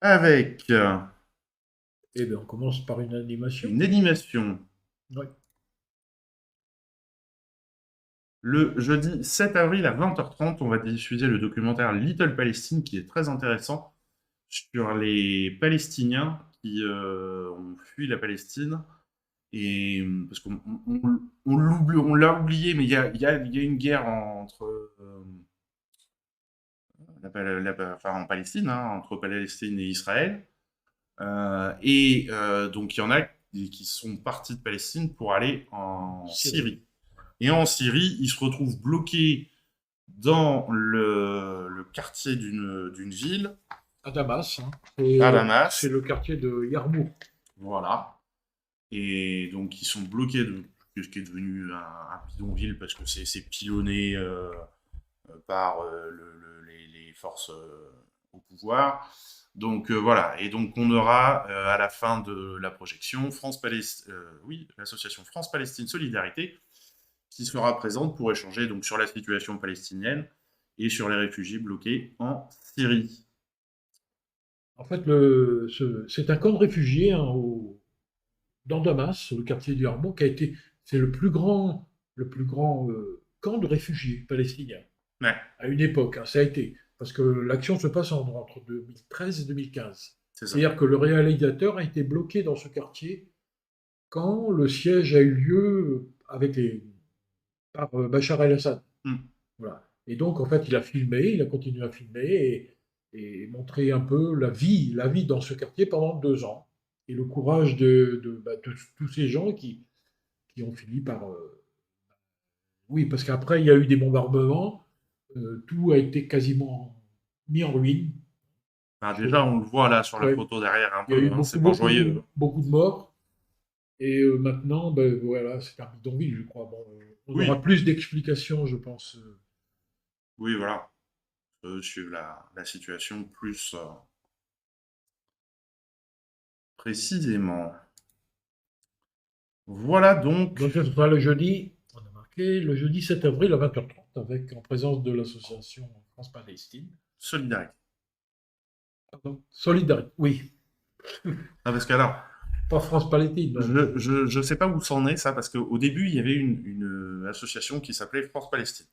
avec Eh bien, on commence par une animation. une animation. Oui. Le jeudi 7 avril à 20h30, on va diffuser le documentaire Little Palestine qui est très intéressant sur les Palestiniens qui ont fui la Palestine. Et parce qu'on l'a oublié, mais il y a une guerre entre en Palestine, hein, entre Palestine et Israël. Donc il y en a qui sont partis de Palestine pour aller en Syrie. Et en Syrie, ils se retrouvent bloqués dans le quartier d'une ville. À Damas. Hein. À Damas. C'est le quartier de Yarmouk. Voilà. Et donc ils sont bloqués de ce qui est devenu un bidonville parce que c'est pilonné par les forces au pouvoir. Donc voilà, et donc on aura à la fin de la projection l'association France-Palestine Solidarité qui sera présente pour échanger donc sur la situation palestinienne et sur les réfugiés bloqués en Syrie. En fait, c'est un camp de réfugiés dans Damas, le quartier du Yarmouk, c'est le plus grand camp de réfugiés palestiniens. Ouais. À une époque, hein, ça a été. Parce que l'action se passe entre 2013 et 2015. C'est-à-dire que le réalisateur a été bloqué dans ce quartier quand le siège a eu lieu par Bachar el-Assad. Voilà. Et donc, en fait, il a continué à filmer et montrer un peu la vie dans ce quartier pendant 2 ans. Et le courage de tous ces gens qui ont fini par... Oui, parce qu'après, il y a eu des bombardements. Tout a été quasiment mis en ruine. Déjà, on le voit là sur la photo derrière un peu. Il y a eu beaucoup de morts. Et maintenant, voilà, c'est un bidonville, je crois. Bon, on aura plus d'explications, je pense. Oui, voilà. Suivre la situation plus précisément. Voilà donc. Donc, ce sera le jeudi. On a marqué le jeudi 7 avril à 20h30 en présence de l'association France-Palestine. Solidarité. Pardon, Solidarité, oui. Parce qu'alors, pas France-Palestine. Je sais pas où c'en est ça, parce qu'au début, il y avait une association qui s'appelait France-Palestine.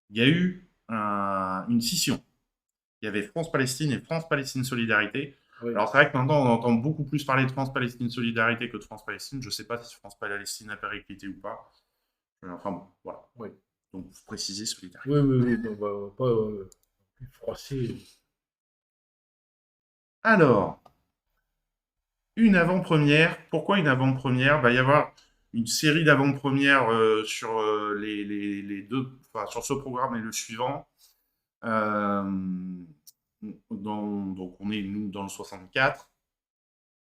Il y a eu une scission. Il y avait France-Palestine et France-Palestine Solidarité. Oui. Alors c'est vrai que maintenant, on entend beaucoup plus parler de France-Palestine Solidarité que de France-Palestine. Je ne sais pas si France-Palestine a périclité ou pas. Enfin bon, voilà. Oui. Donc, vous précisez Solidarité. Oui. On va pas froisser. Alors, une avant-première. Pourquoi une avant-première ? Il va y avoir une série d'avant-premières sur les deux, sur ce programme et le suivant. Donc on est nous dans le 64,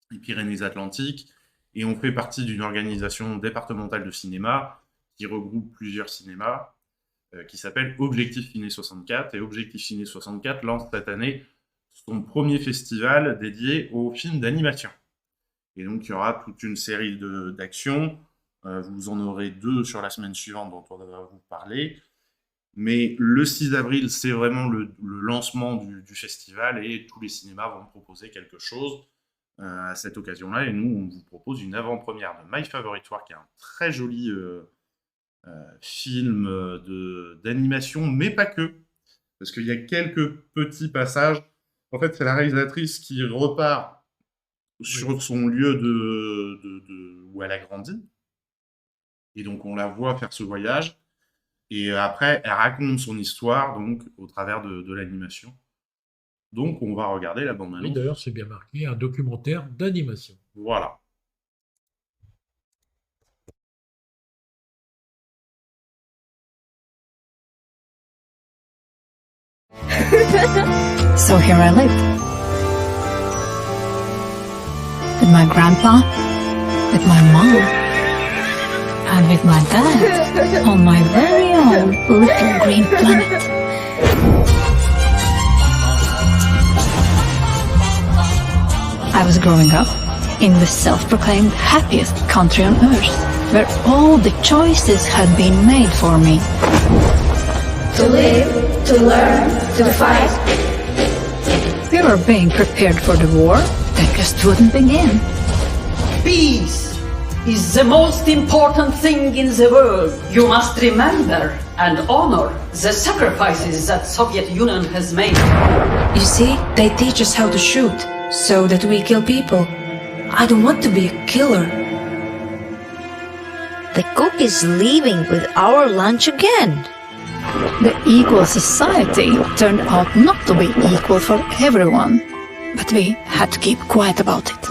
les Pyrénées-Atlantiques, et on fait partie d'une organisation départementale de cinéma qui regroupe plusieurs cinémas, qui s'appelle Objectif Ciné 64, et Objectif Ciné 64 lance cette année son premier festival dédié aux films d'animation. Et donc il y aura toute une série d'actions, vous en aurez 2 sur la semaine suivante dont on va vous parler. Mais le 6 avril, c'est vraiment le lancement du festival et tous les cinémas vont proposer quelque chose à cette occasion-là. Et nous, on vous propose une avant-première de My Favorite War, qui est un très joli film d'animation, mais pas que. Parce qu'il y a quelques petits passages. En fait, c'est la réalisatrice qui repart sur son lieu où elle a grandi. Et donc, on la voit faire ce voyage. Et après, elle raconte son histoire, donc, au travers de l'animation. Donc, on va regarder la bande-annonce. Oui, d'ailleurs, c'est bien marqué, un documentaire d'animation. Voilà. So here I live. With my grandpa, with my mom, and with my dad on my very own little green planet. I was growing up in the self-proclaimed happiest country on earth, where all the choices had been made for me. To live, to learn, to fight. were being prepared for the war, they just wouldn't begin. Peace is the most important thing in the world. You must remember and honor the sacrifices that Soviet Union has made. You see, they teach us how to shoot, so that we kill people. I don't want to be a killer. The cook is leaving with our lunch again. The equal society turned out not to be equal for everyone, but we had to keep quiet about it.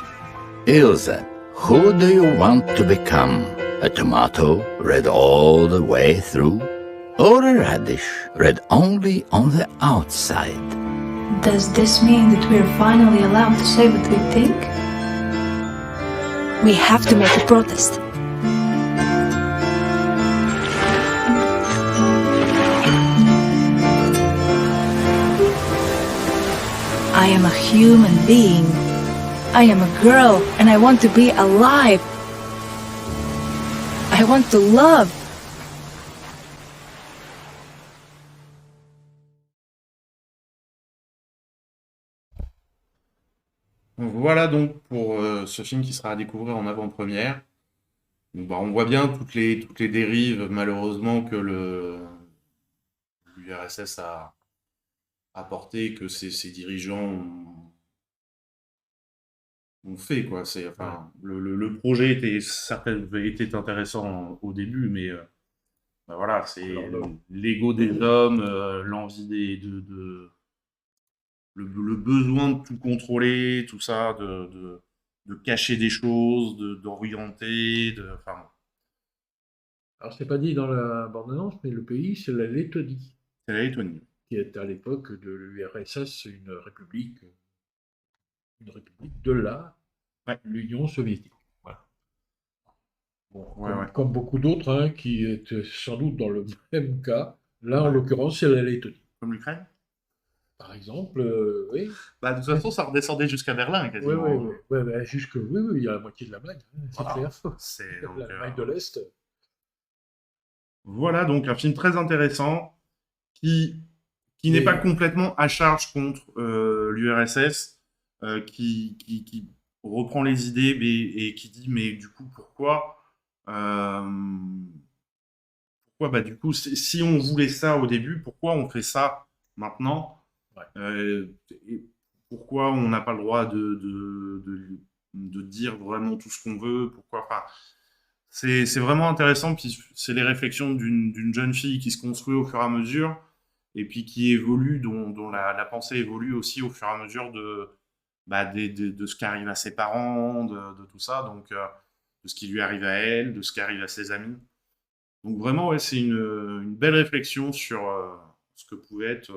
Ilse, who do you want to become? A tomato, red all the way through? Or a radish, red only on the outside? Does this mean that we're finally allowed to say what we think? We have to make a protest. I am a human being. I am a girl, and I want to be alive. I want to love. Voilà donc pour ce film qui sera à découvrir en avant-première. Donc, on voit bien toutes les dérives malheureusement que l'URSS a apporté, que ses dirigeants ont fait, quoi. Le projet était intéressant au début, mais voilà, c'est l'ego des hommes, l'envie le besoin de tout contrôler, tout ça, de cacher des choses, d'orienter, Alors, c'est pas dit dans la bande-annonce, mais le pays, c'est la Lettonie. C'est la Lettonie. Qui est à l'époque de l'URSS une république de l'Union soviétique. Voilà. Bon, comme beaucoup d'autres, qui étaient sans doute dans le même cas. Là, en l'occurrence, c'est la Lettonie. Comme l'Ukraine ? Par exemple, oui. De toute façon, ça redescendait jusqu'à Berlin, quasiment. Oui, il y a la moitié de l'Allemagne, c'est clair. C'est l'Allemagne de l'Est. Voilà, donc un film très intéressant qui n'est pas complètement à charge contre l'URSS, qui reprend les idées et qui dit mais du coup pourquoi du coup si on voulait ça au début, pourquoi on fait ça maintenant? Et pourquoi on n'a pas le droit de dire vraiment tout ce qu'on veut? Pourquoi? C'est vraiment intéressant, puis c'est les réflexions d'une jeune fille qui se construit au fur et à mesure, et puis qui évolue, dont la pensée évolue aussi au fur et à mesure de ce qui arrive à ses parents, de tout ça, donc de ce qui lui arrive à elle, de ce qui arrive à ses amis. Donc vraiment, c'est une belle réflexion sur ce que pouvait être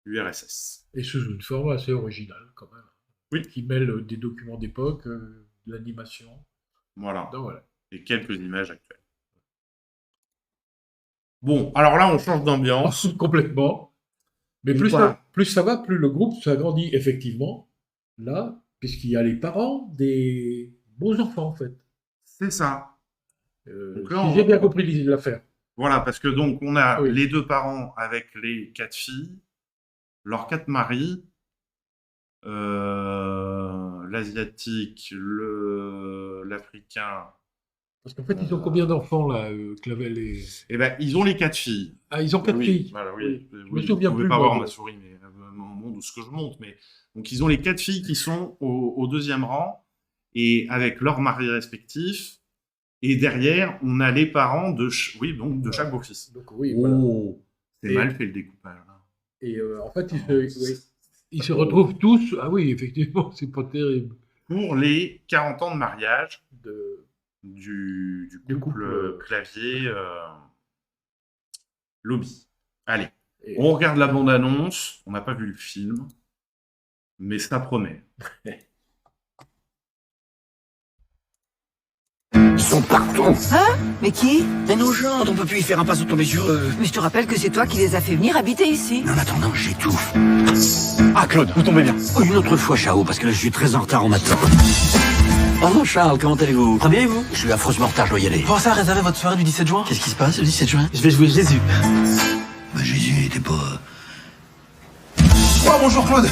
l'URSS. Et sous une forme assez originale, quand même. Oui. Qui mêle des documents d'époque, de l'animation. Voilà. Donc, voilà. Et quelques images actuelles. Bon, alors là, on change d'ambiance. Complètement. Mais plus ça va, plus le groupe s'agrandit, effectivement. Là, puisqu'il y a les parents des beaux enfants, en fait. C'est ça. Si j'ai bien compris l'affaire. Voilà, parce que donc, on a les deux parents avec les 4 filles, leurs 4 maris, l'asiatique, l'africain. Parce qu'en fait, ils ont combien d'enfants, là, Clavel et... Eh ben, ils ont les 4 filles. Ah, ils ont 4 filles. Voilà, oui. Je me souviens plus. Vous ne pouvez pas voir ma souris, mais ce que je montre. Mais... Donc, ils ont les 4 filles qui sont au 2e rang, et avec leurs maris respectifs. Et derrière, on a les parents de chaque beau-fils. Donc, oui, voilà. C'est mal fait, le découpage. Et en fait, ils se retrouvent tous... Ah oui, effectivement, c'est pas terrible. Pour les 40 ans de mariage du couple Clavier Lobby. Allez, on regarde la bande-annonce. On n'a pas vu le film, mais ça promet. Ils sont partout. Hein? Mais qui? Mais nos gens, on peut plus y faire un pas sans tomber sur eux. Mais je te rappelle que c'est toi qui les as fait venir habiter ici. En attendant, j'étouffe. Ah, Claude, vous tombez bien. Oh, une autre fois, Chao, parce que là, je suis très en retard en matin. Oh, Charles, comment allez-vous? Très bien, et vous? Je suis affreusement en retard, je dois y aller. Pensez à réserver votre soirée du 17 juin? Qu'est-ce qui se passe le 17 juin? Je vais jouer Jésus. Jésus, il était pas... Oh, bonjour Claude.